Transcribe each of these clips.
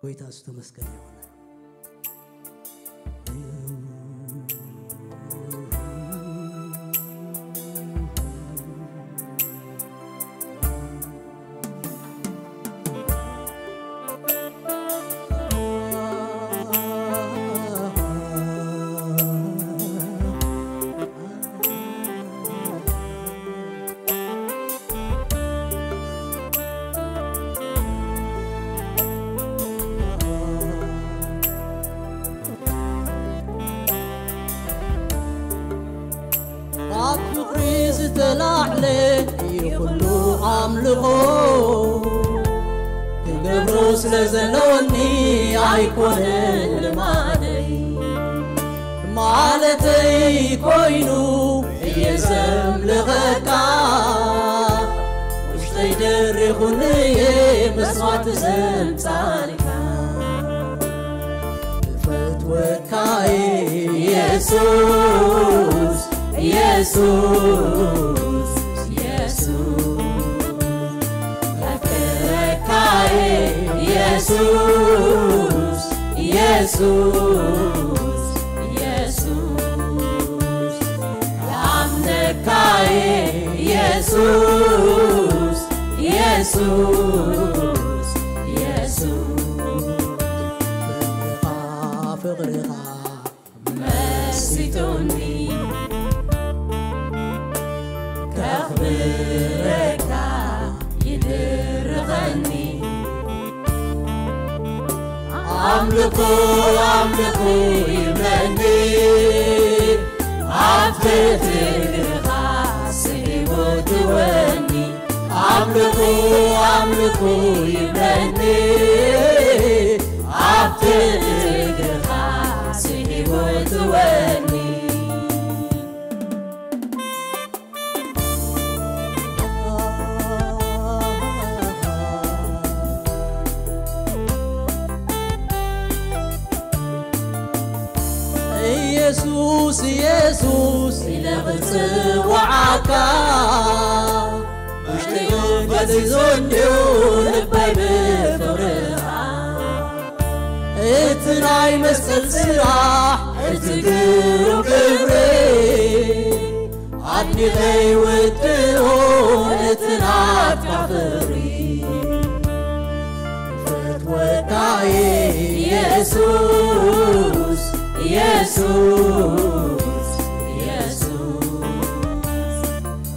ጎይታ ተመስገን ይሁን يقولوا عملوا تجبروس لزلوني عيكون المادي مالتي كوينو يزم لغكا وش تيدري خوني بصوت زمتانكا فتوكاي يسوس يسوس يسوس يسوس يسوس عمدك يسوس يسوس يسوس فغرغا مسيتوني كخبرك يدرغني عملكو يبني عفتك غاسي وتوني عملكو يبني عفتك غاسي وتوني يسوس يسوس إلى بتصوعك مشتاق بتزونيو لبي بفرحة اتناي مسل سراح اتقرو كبري عدني غي ودهون اتناك كفري فتوكاي يسوس يسوس يسوس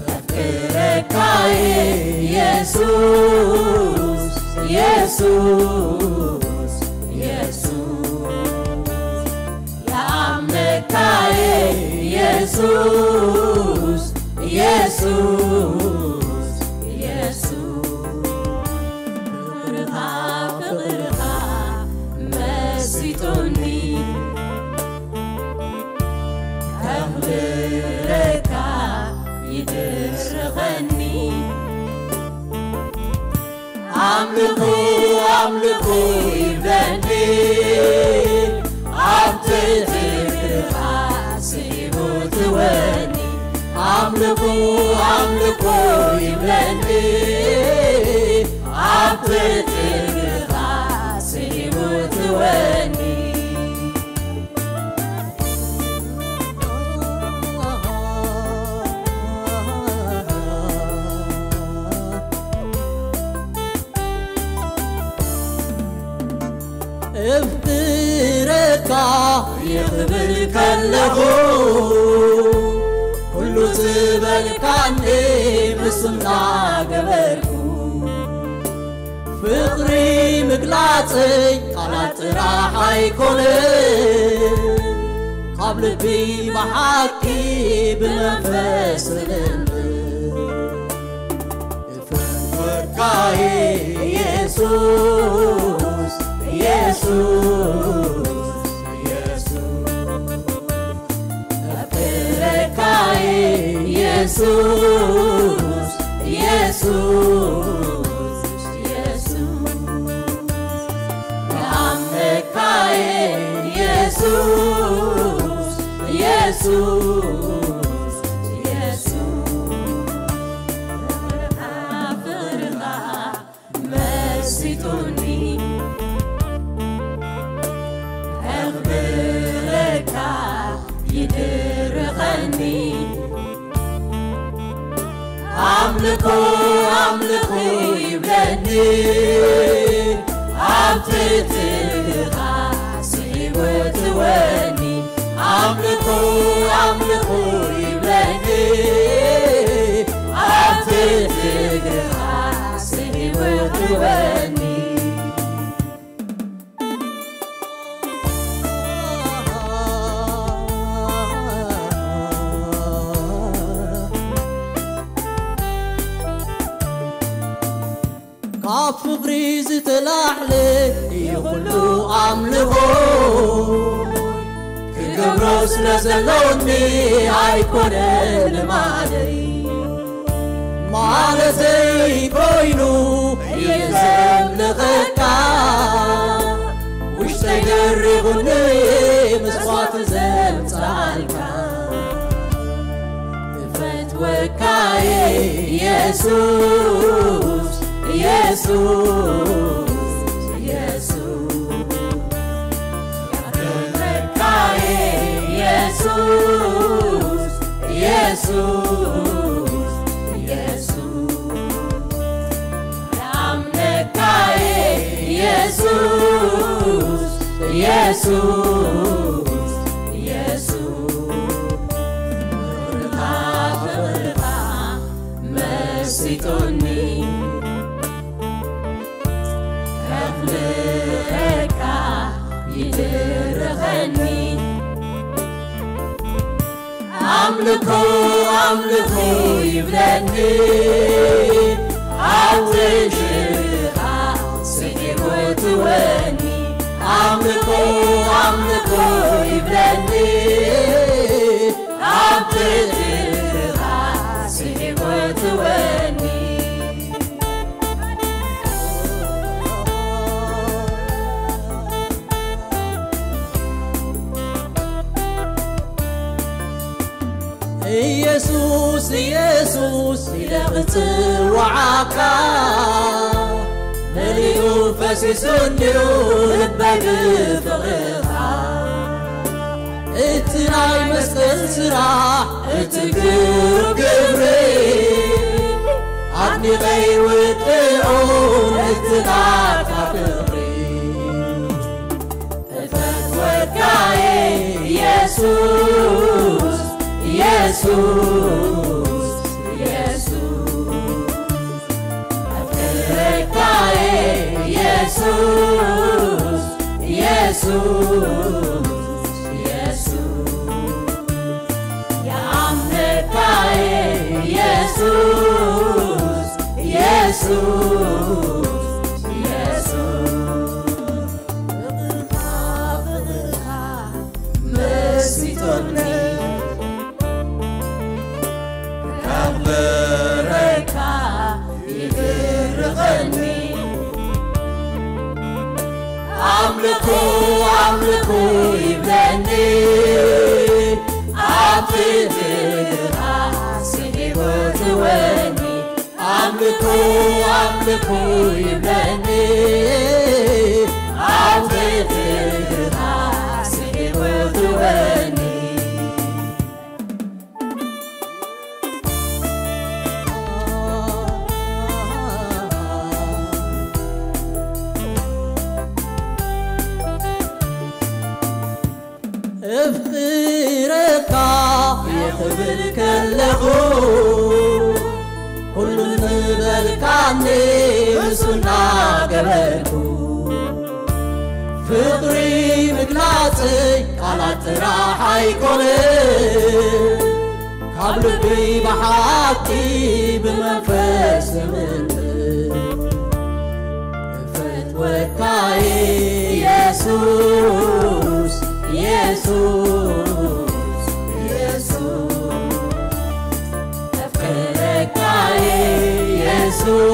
أفكرك يسوس يسوس يسوس يا عمك يسوس يسوس يسوس فغرها مسيتوني أخبرك يدرغني عملكو يبني عبتك غاسي وتوني عملكو يبني عبتك غاسي وتوني افترك يخبرك اللغو كل زبلك عني مسمنا قبركو فقري مقلاتي قالت راح يكون قبل بي محاكي بنفس الفرق يسوس يسوس يسوس أفكرك يسوس يسوس يسوس عمك يسوس يسوس يسوس أفكرك مسيتوني አምልኮ አምልኮ ይብለኒ አብትትሃ ሲወት ወኒ አምልኮ አምልኮ ይብለኒ አብትትሃ ሲወት ወኒ كافبريز تلاحلي يخلو عملهو كجبروس نزلوني عيكون المعدي معلزي كوينو يزم لغكا وش تجرغني مسوات زم تعالكا فتوكاي يسوس Jesus, Jesus, Jesus, Jesus, Jesus, Amnekai, Jesus, Jesus, Jesus, mercy on me. لك يدرغني أملكو أملكو يبلني أوجهها سيبوت وني أملكو أملكو يبلني أوجهها سيبوت وني يسوس يسوس يلغت وعاكا مليو فسيسوني ولبك فغيرها اتناي مسكن سراح اتقر قبري عدني غي وطيعون اتناك فغري فتوكاي يسوس Jesus, Jesus, Africae, Jesus, Jesus, Jesus, Yamnecae, Jesus, Jesus, Jesus, mercy on me. بركة يدرغني أملكو أملكو يبلني أبتدها سيبوت وني أملكو أملكو يبلني أبتدها سيبوت وني افترقا يخبر كلهو كل نبلكاني مسنا قبلكو فقري مقلاتي قالت راح يكون قبلبي بحاكي بمنفس من فتوكاي يسوس Jesus, Jesus, Africae, Jesus,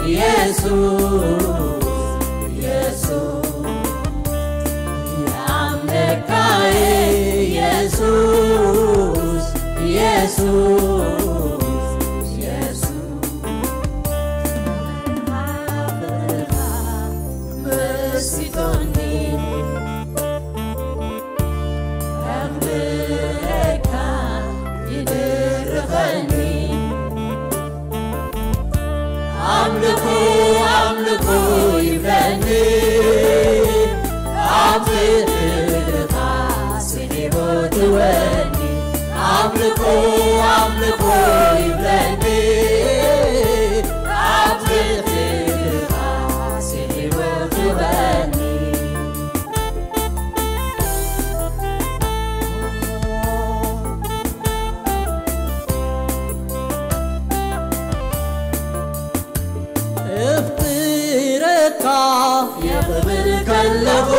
Jesus, Jesus, Yamnecae, Jesus, Jesus, Jesus, mercy on me. بركة يدرغني لكا يقبل كله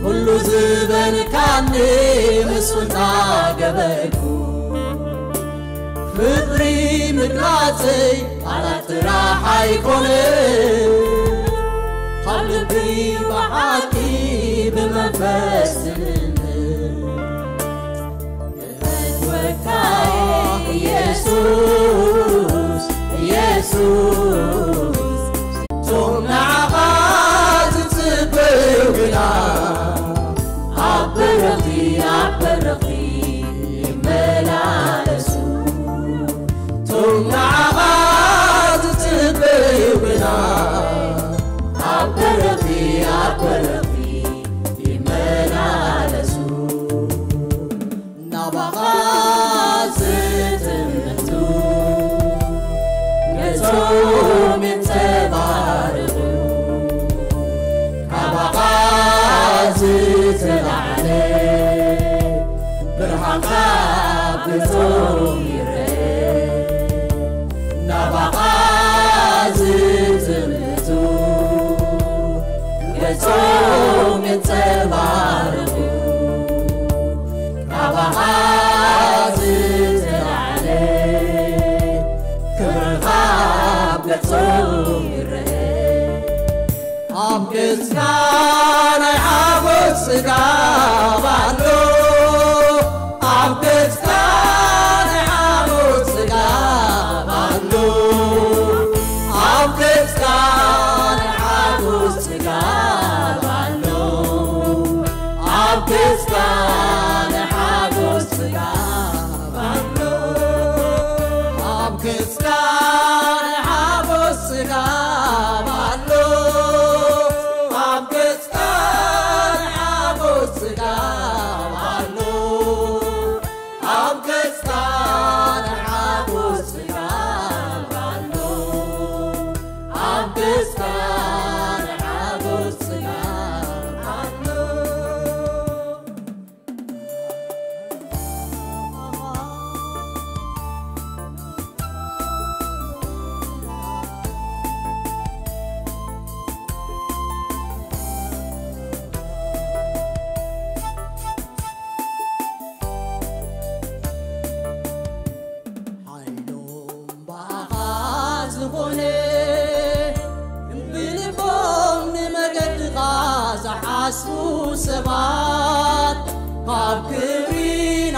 كل زبن كاني مسونا قبلكو فطري مقلاتي على تراحة يكوني قلبي بحاكي بمنفس يسوس يسوس تومنا عباد تبقنا عبرقي ملالسو تومنا عباد تبقنا عبرقي ملالسو نبغاز من تبارك كبغازت العلي برهانك بتوم يري نبغازت بتوم من تبارك كبغازت العلي أبكتنا يحبس قابلو أبكتنا يحبس قابلو أبكتنا يحبس قابلو أبكتنا يحبس قابلو أبكتنا يحبس قابلو حاسو سبات عبكبري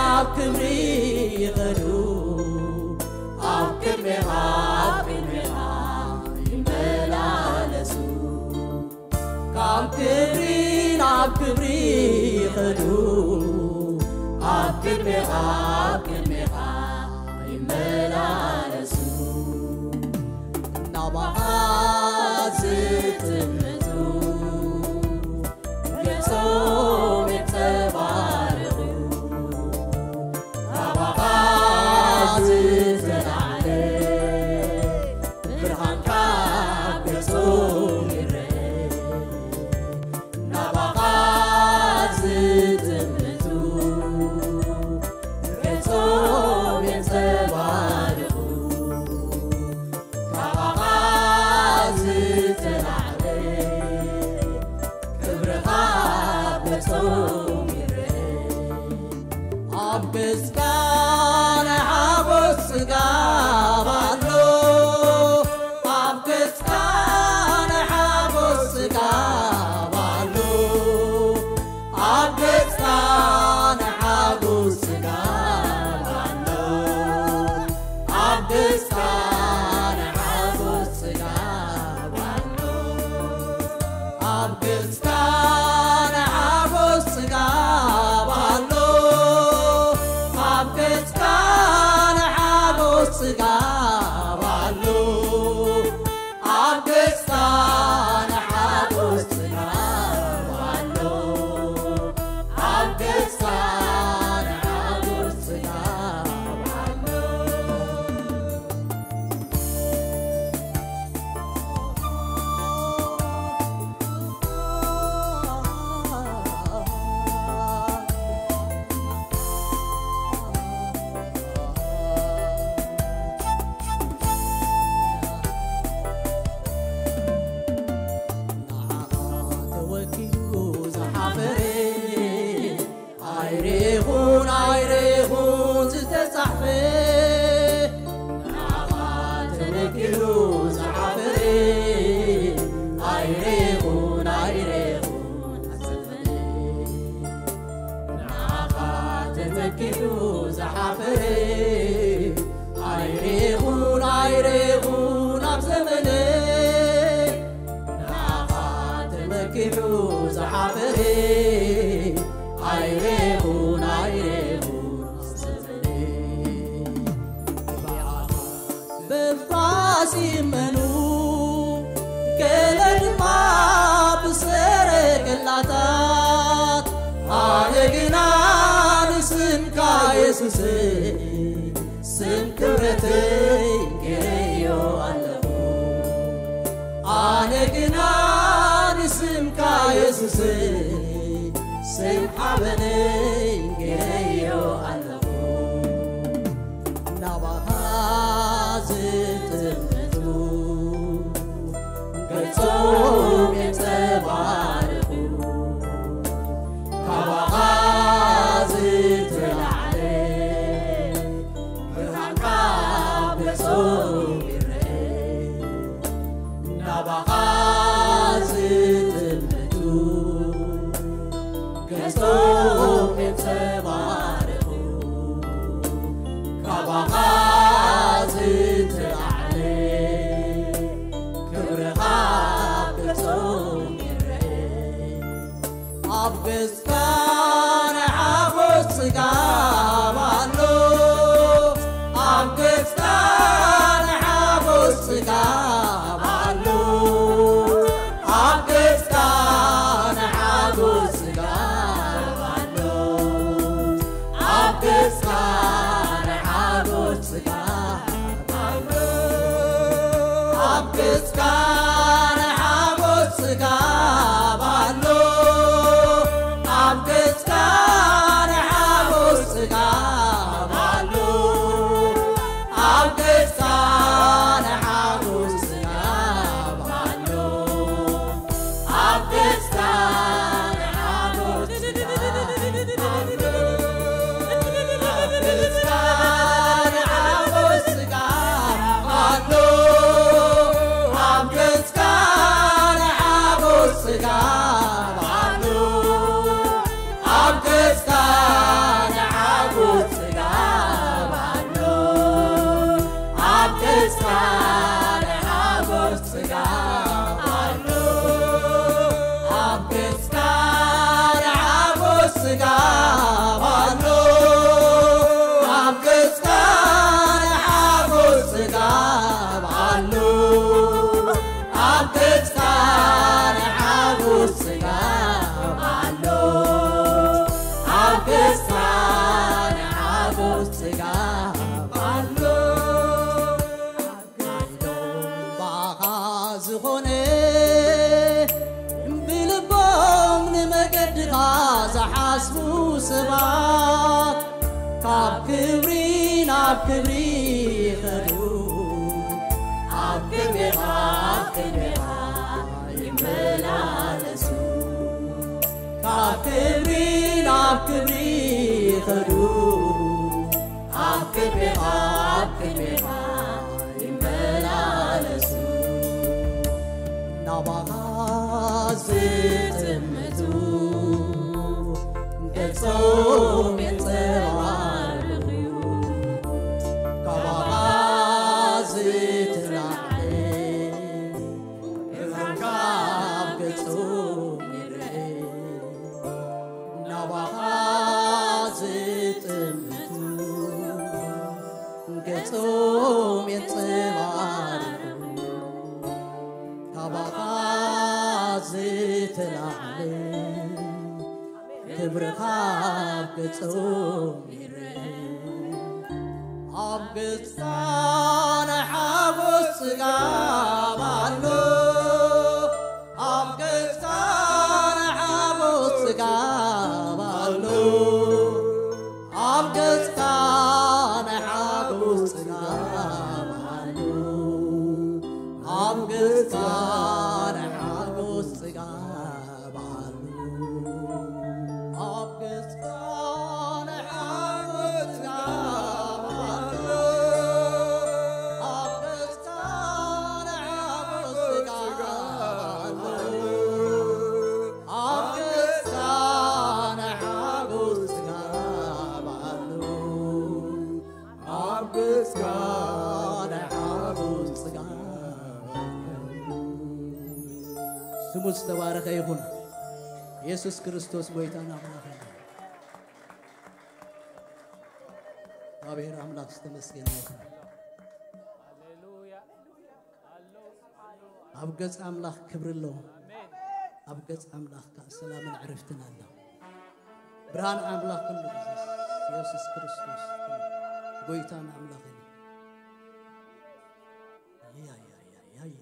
غدو عبكبري يملالسو عبكبري غدو عبكبري يملالسو نبغاز تمتو يسوم يتبارك أبغاز العلي برهانك يسوم يري نبغاز تمتو يسوم ኢየሱስ ስም ክብረተይ ገዮ አለሁ አነግና ንስምካ ኢየሱስ ስም ሓበነይ ገዮ አለሁ ናባኻ ዝጥምቱ ገጾም የተባረኹ ካባኻ ዝተላዕለ ብርሃንካ ገጾም ይረአ ናባኻ ዝጥምቱ ገጾም የተባረኹ ካባኻ ዝተላዕለ ክብርኻ ገጾም ይረአ ኣብ ገጽካ ንሓጐስ ጽጋብ ኣሎ ኣብ ገጽካ ንሓጐስ ጽጋብ ኣሎ ኣብ ገጽካ ንሓጐስ ጽጋብ ኣሎ ኣብ ገጽካ ንሓጐስ ጽጋብ ኣሎ ኣብ ገጽካ ንሓጐስ ጽጋብ ኣሎ ኣብ ገጽካ ንሓጐስ ጽጋብ ኣሎ ኣብ ገጽካ ንሓጐስ ጽጋብ ኣሎ ኣብ ገጽካ ንሓጐስ ጽጋብ ኣሎ ኣብ ገጽካ ንሓጐስ ጽጋብ ኣሎ ኣብ ገጽካ ንሓጐስ ጽጋብ ኣሎ ኣብ ገጽካ ንሓጐስ ጽጋብ ኣሎ ኣብ ገጽካ ንሓጐስ ጽጋብ ኣሎ ኣብ ገጽካ ንሓጐስ ጽጋብ ኣሎ ኣብ ገጽካ ንሓጐስ ጽጋብ ኣሎ ባኻ ዝኾነ ብልቦም ንመገድኻ ዝሓስቡ ሰባት ካብ ክብሪ ናብ ክብሪ ይኸዱ ኣብ ክብሪኻ ይመላለሱ ካብ ክብሪ ናብ ክብሪ ይኸዱ ኣብ ክብሪኻ ይመላለሱ ናባኻ ዝጥምቱ ገጾም የተባረኹ ካባኻ ዝተላዕለ ብርሃንካ ገጾም ይረአ ናባኻ ዝጥምቱ ገጾም የተባረኹ ካባኻ ዝተላዕለ ክብርኻ ገጾም ይረአ ኣብ ገጽካ ንሓጐስ ጽጋብ ኣሎ ኣብ ገጽካ ንሓጐስ ጽጋብ ኣሎ ኣብ ገጽካ ንሓጐስ ጽጋብ ኣሎ ኣብ ገጽካ ንሓጐስ ጽጋብ ኣሎ ኣብ ገጽካ ንሓጐስ ጽጋብ ኣሎ ኣብ ገጽካ ንሓጐስ ጽጋብ ኣሎ ኣብ ገጽካ ንሓጐስ ጽጋብ ኣሎ ኣብ ገጽካ ንሓጐስ ጽጋብ ስሙ ዝተባረኸ ይሁን ኢየሱስ ክርስቶስ ጌታና አምላክ አብሔር አምላክ ተመስገን ይሁን አብገጽ አምላክ ክብርሎ አብገጽ አምላክ ሰላምን ዕረፍትን አለ ብርሃን አምላክ ሁሉ ኢየሱስ ክርስቶስ ጎይታን አምላክን ያ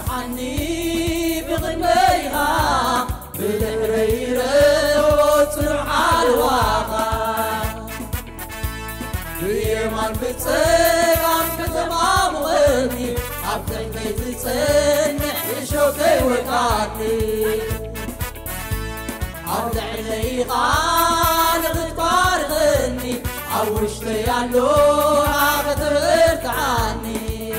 عني بغنيها بالحريرة وتروح على الواقع بيمان بتصير عم بتمام غني عبدك بيتسنح يشوفي وقعتني عبد علي قال غتبار غني عوشتي علوها غتبرت عني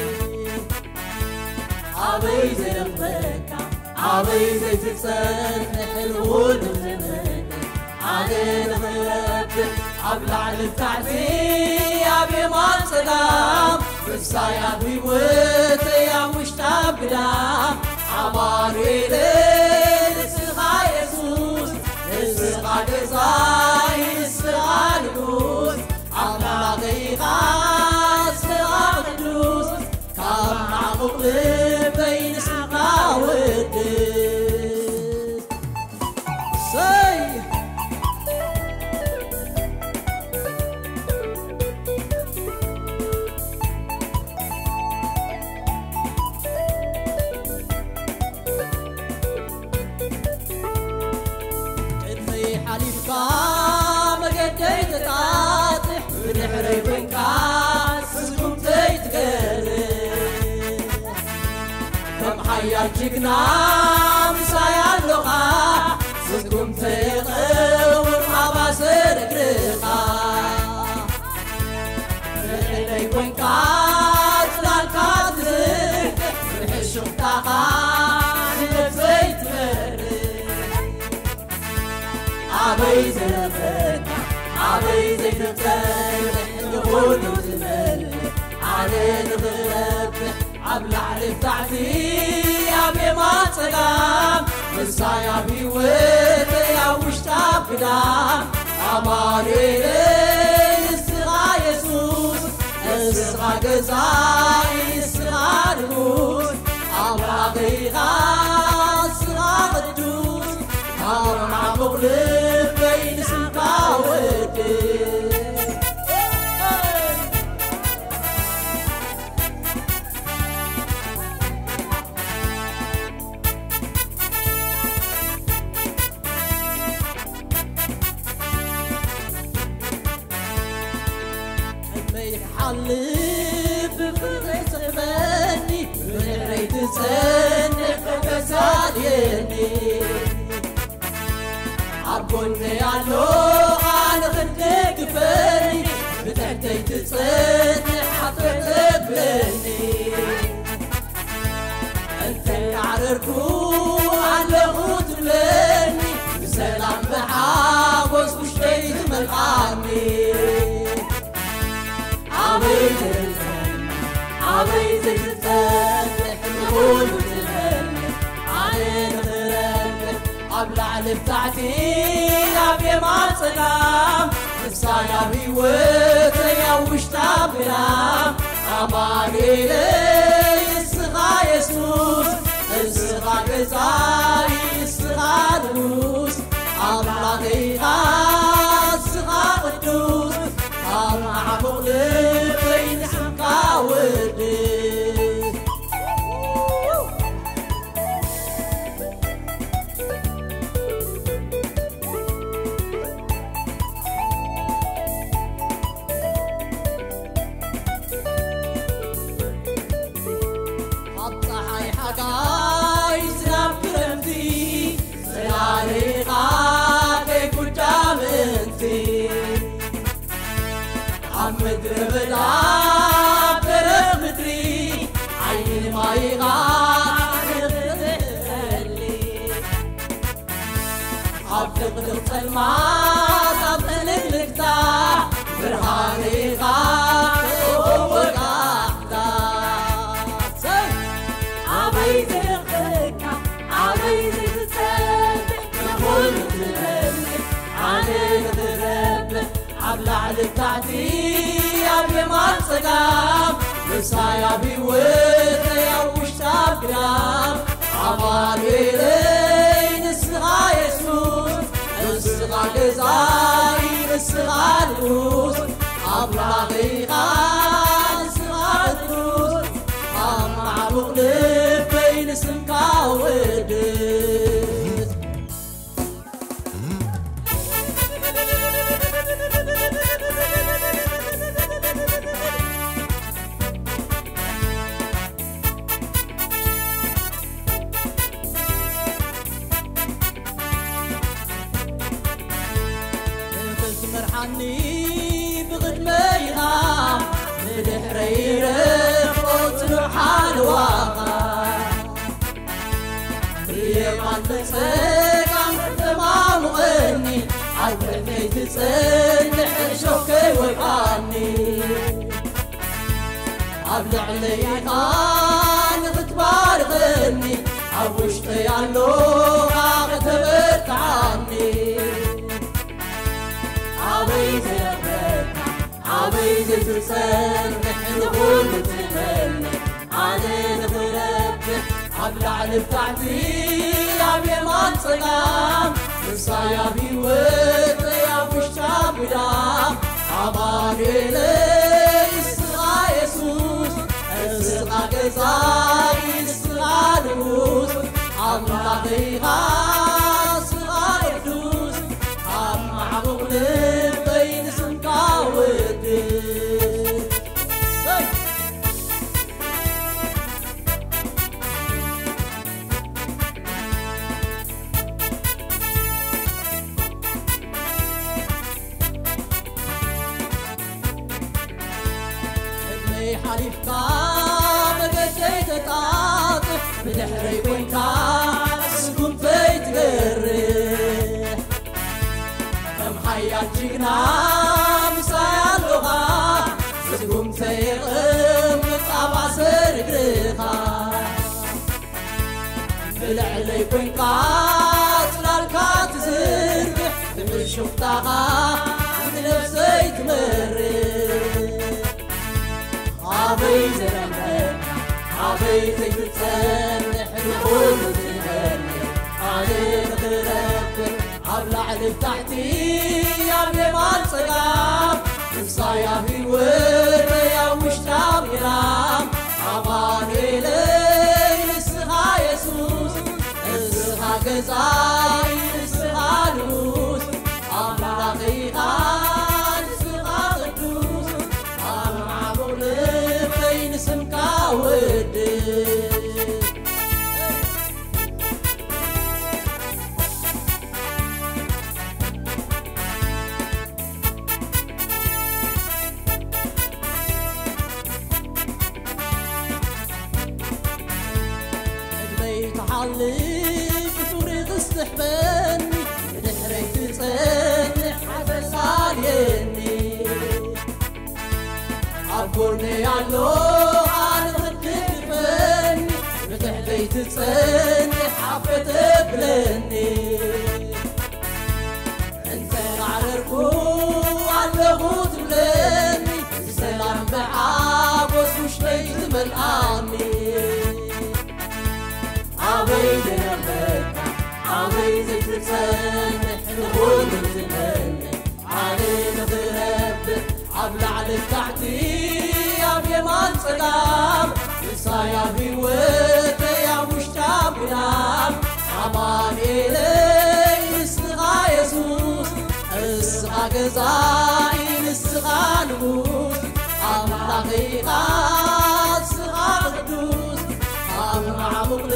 عبيد البكا عبيد تتسنح الغول الغنى علينا غرب أبلع للتعدي أبي ما سلام بس يا أبي وتي يا مشتاق بلام عباري ليل السغا يسوس السغا قزاي السغا لقوس عمع غيغا السغا قدوس كام مع مقلب بين سغا ودس يا جينا مسايا اللغة سكم تقوم عباسر قرقا بحلي وين كات لالكات زك بحشم تاقان نفسي تمرق عبي زرفك عبي زي تترح نقول وتملك علينا غربك أبلع للتعدي يا بما تقام بسا يا بيوت يا وشتاق قدام أماني السغا يسوس السغا قزاي السغا نموس أمراغيغا السغا قدوس أمع مغلب بين سغا ودس حلب بغيت غماني بغيت تسنح وكساليني عبوني علو على خدك فاني بتحتي تسنح حطيت بلني انت تعرفو على غوت بلني بسلام بحاوز وشتيت ملقاني عبيد تتفتح نقول وتهلك علينا غربك أبلع لبتاعتي أبي ما سلام بسا يا بيوت يا وشتاق بلام أماني لي السغا يسوس السغا قزاي السغا نموس أبلع غيغا السغا قدوس أمع مغلب بين سقا ودس حقاي زناب كرمتي سيالي قاكي قدام انتي عمد ربدا برغ مدري عين ما يغاك تغلي عبدق الظلمات عبدق الكتاب برهاني غاك وقاعدة عبيد الخكة عبيد السابح نقول تغلي عليك تغلي عبلع لبتاعتي أبي ما تصقام لسايا بيوت يا وشتاب قرام عمالي لي نسغى يسوس نسغى قزاي نسغى الروس عبلع غيغا نسغى الروس عم مغلب بين سمكا ودس مرحني بغد ما يغام بدحري رفوت نوحان واقع ريمان تسقام تمام غني عالبرتي تسلح شوكي وقاني أبلع لي خان غتبار غني عوشت يالو غاغتبرت عني عبيد البيت عبيد تسلح نقول تغني علينا بربك عبلع لبتاعتي عبي ما تصقام نصايا بيوت يا وشتاب ودام عبالي لي السغى يسوس السغى قزاي السغى نوس عبلع غيغا السغى يدوس عم مغلب بين سمكا ودس ابني حليفكا بقيتي تتعاطف بدحري وينكا سكون تيتقري محيات جينا مسايا اللغة سكون تيقم طابع سر قريخا بالعلي وينكا تلالكا تزربح تمشوف طاقا نفسي تمري عبيد رمك عبيد تتسلح نقول تغني علينا بربك عبلع لبتاعتي يا بيمان صقام نصايا بيور يا وشتاب قرام عبالي لي نسغى يسوس نسغى قزاي نسغى نوس عبلع غيغا نسغى قدوس عم مغلب بين سمكا ودس تحلف فريض استحباني بدحري تسلح حبسان يني عبورني يالو عن غدفني بدحري تسلح حبت بلني انت عرفو علغوت بلني سلام بعابس وش ليت ملقاني عبيد ربك عبيد تسلح نقول تغني علينا بربك عبلع لبتاعتي يا بيمان صقام لسايا بيوت يا وشتاب قرام عبالي لي نسغى يسوس السغى قزاي نسغى نموس عم غيغا السغى قدوس عم مغلب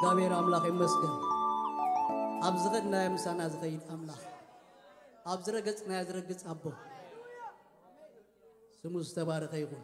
እግዚአብሔር አምላክ ይመስገን አብዝገና የምሳና ዝኸይድ አምላክ አብዝረገጽና ያዝረግጽ አቦ ስሙ ተባረከ ይሁን